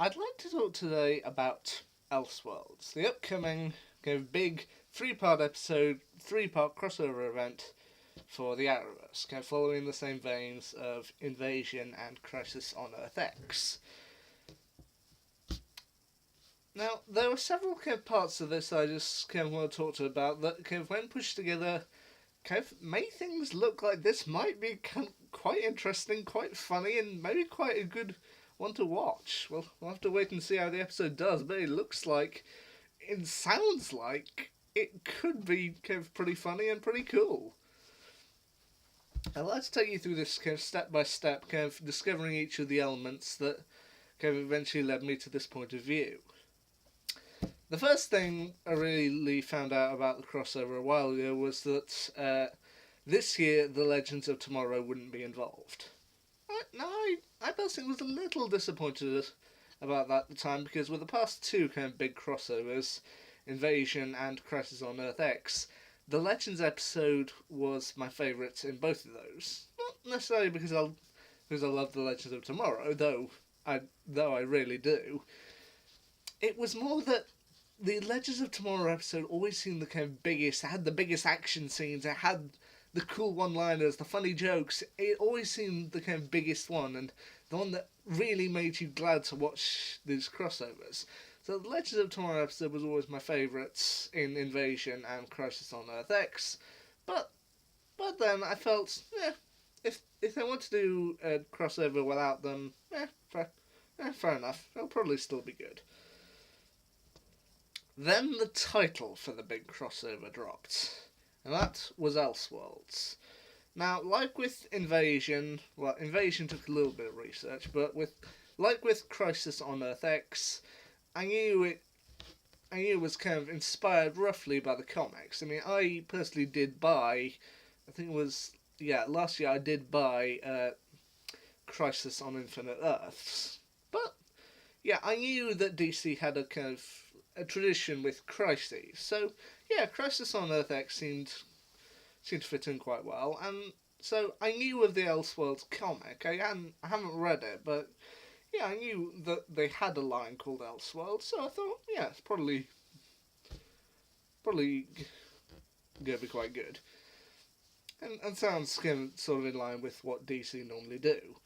I'd like to talk today about Elseworlds, the upcoming big three-part episode, three-part crossover event for the Arrowverse, following the same veins of Invasion and Crisis on Earth X. Now, there are several parts of this I just want to talk to about that when pushed together, make things look like this might be quite interesting, quite funny, and maybe quite a good one to watch. Well, we'll have to wait and see how the episode does, but it sounds like it could be pretty funny and pretty cool. I'd like to take you through this step by step, discovering each of the elements that eventually led me to this point of view. The first thing I really found out about the crossover a while ago was that this year the Legends of Tomorrow wouldn't be involved. I personally was a little disappointed about that at the time, because with the past two big crossovers, Invasion and Crisis on Earth X, the Legends episode was my favourite in both of those. Not necessarily because I love the Legends of Tomorrow, though I really do. It was more that the Legends of Tomorrow episode always seemed the biggest. It had the biggest action scenes. It had the cool one-liners, the funny jokes. It always seemed the biggest one, and the one that really made you glad to watch these crossovers. So the Legends of Tomorrow episode was always my favourite in Invasion and Crisis on Earth X. But then I felt, if they want to do a crossover without them, fair enough. It'll probably still be good. Then the title for the big crossover dropped, and that was Elseworlds. Now, like with Invasion, Invasion took a little bit of research, but with Crisis on Earth X, I knew it was inspired roughly by the comics. I mean, I personally did buy, I think it was, last year I did buy Crisis on Infinite Earths. But, I knew that DC had a tradition with crises. So, Crisis on Earth X seemed to fit in quite well, and so I knew of the Elseworlds comic. I haven't read it, but I knew that they had a line called Elseworlds, so I thought, it's probably going to be quite good, and sounds sort of in line with what DC normally do.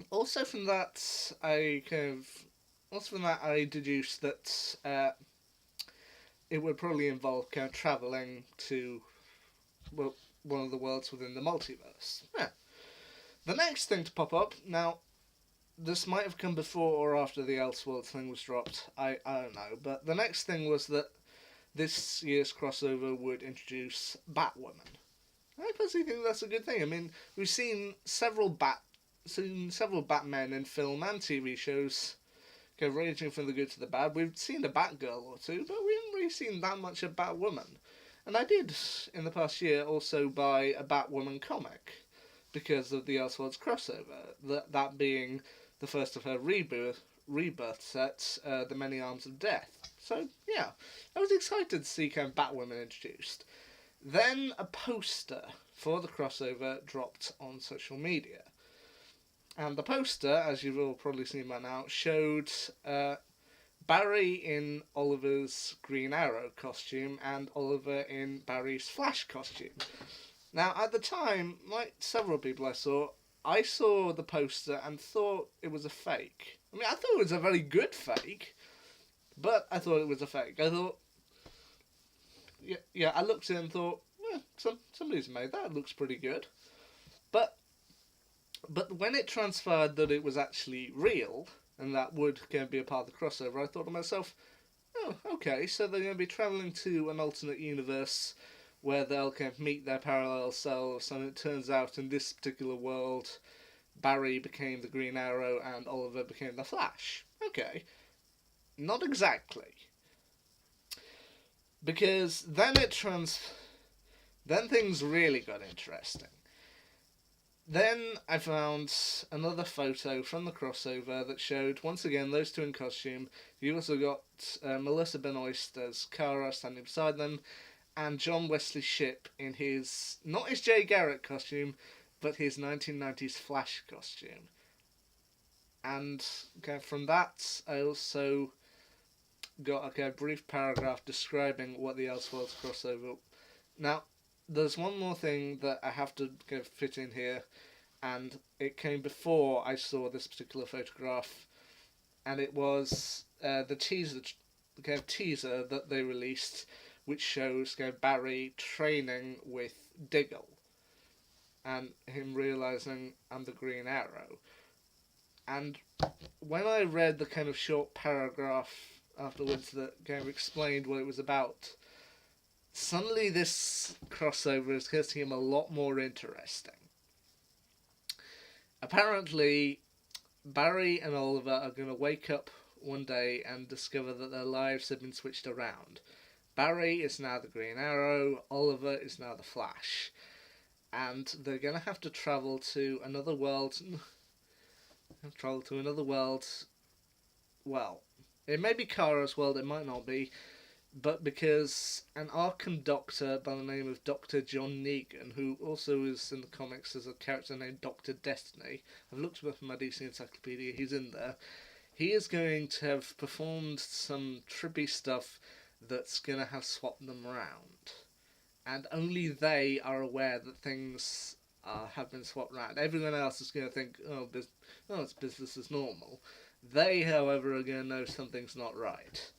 Also from that, I deduced that it would probably involve travelling to one of the worlds within the multiverse. Yeah. The next thing to pop up, now, this might have come before or after the Elseworlds thing was dropped, I don't know, but the next thing was that this year's crossover would introduce Batwoman. I personally think that's a good thing. I mean, we've seen several Batmen in film and TV shows, ranging from the good to the bad. We've seen a Batgirl or two, but we haven't really seen that much of Batwoman. And I did, in the past year, also buy a Batwoman comic because of the Elseworlds crossover. That being the first of her rebirth set, The Many Arms of Death. So, I was excited to see Batwoman introduced. Then a poster for the crossover dropped on social media. And the poster, as you've all probably seen by now, showed Barry in Oliver's Green Arrow costume and Oliver in Barry's Flash costume. Now, at the time, like several people I saw the poster and thought it was a fake. I mean, I thought it was a very good fake, but I thought it was a fake. I thought, I looked at it and thought, somebody's made that. It looks pretty good. But when it transpired that it was actually real, and that would be a part of the crossover, I thought to myself, oh, okay, so they're going to be travelling to an alternate universe where they'll meet their parallel selves, and it turns out in this particular world, Barry became the Green Arrow and Oliver became the Flash. Okay. Not exactly. Because then things really got interesting. Then I found another photo from the crossover that showed, once again, those two in costume. You also got Melissa Benoist as Kara standing beside them, and John Wesley Shipp in his, not his Jay Garrick costume, but his 1990s Flash costume. And from that, I also got a brief paragraph describing what the Elseworlds crossover. Now, there's one more thing that I have to fit in here, and it came before I saw this particular photograph, and it was the teaser that they released, which shows Barry training with Diggle, and him realizing I'm the Green Arrow. And when I read the kind of short paragraph afterwards that explained what it was about, suddenly this crossover is getting a lot more interesting. Apparently, Barry and Oliver are going to wake up one day and discover that their lives have been switched around. Barry is now the Green Arrow, Oliver is now the Flash. And they're going to have to travel to another world. Well, it may be Kara's world, it might not be, but because an Arkham doctor by the name of Dr. John Negan, who also is in the comics as a character named Dr. Destiny, I've looked him up in my DC Encyclopedia, he's in there, he is going to have performed some trippy stuff that's going to have swapped them around. And only they are aware that things have been swapped around. Everyone else is going to think, it's business as normal. They, however, are going to know something's not right.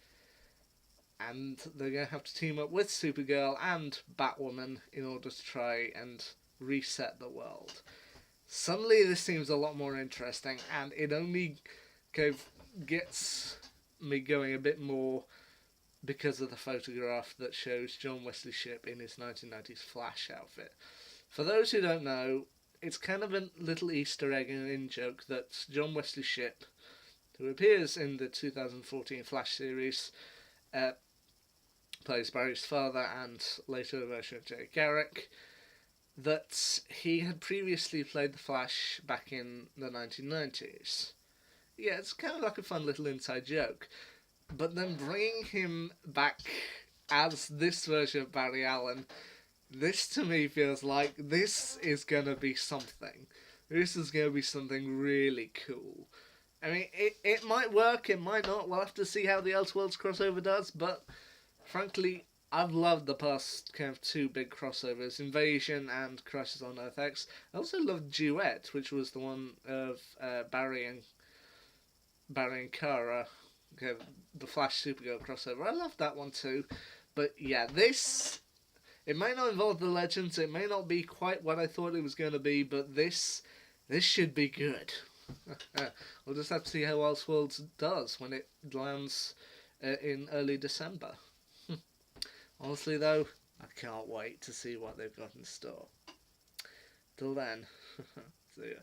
And they're going to have to team up with Supergirl and Batwoman in order to try and reset the world. Suddenly this seems a lot more interesting, and it only gets me going a bit more because of the photograph that shows John Wesley Shipp in his 1990s Flash outfit. For those who don't know, it's kind of a little Easter egg and in-joke that John Wesley Shipp, who appears in the 2014 Flash series, plays Barry's father and later a version of Jay Garrick, that he had previously played the Flash back in the 1990s. Yeah, it's kind of like a fun little inside joke. But then bringing him back as this version of Barry Allen, this to me feels like this is going to be something. This is going to be something really cool. I mean, it might work, it might not. We'll have to see how the Elseworlds crossover does, but frankly, I've loved the past two big crossovers, Invasion and Crisis on Earth X. I also loved Duet, which was the one of Barry and Kara, the Flash Supergirl crossover. I loved that one too. But yeah, it may not involve the Legends, it may not be quite what I thought it was going to be, but this should be good. We'll just have to see how Elseworlds does when it lands in early December. Honestly though, I can't wait to see what they've got in store. Till then, see ya.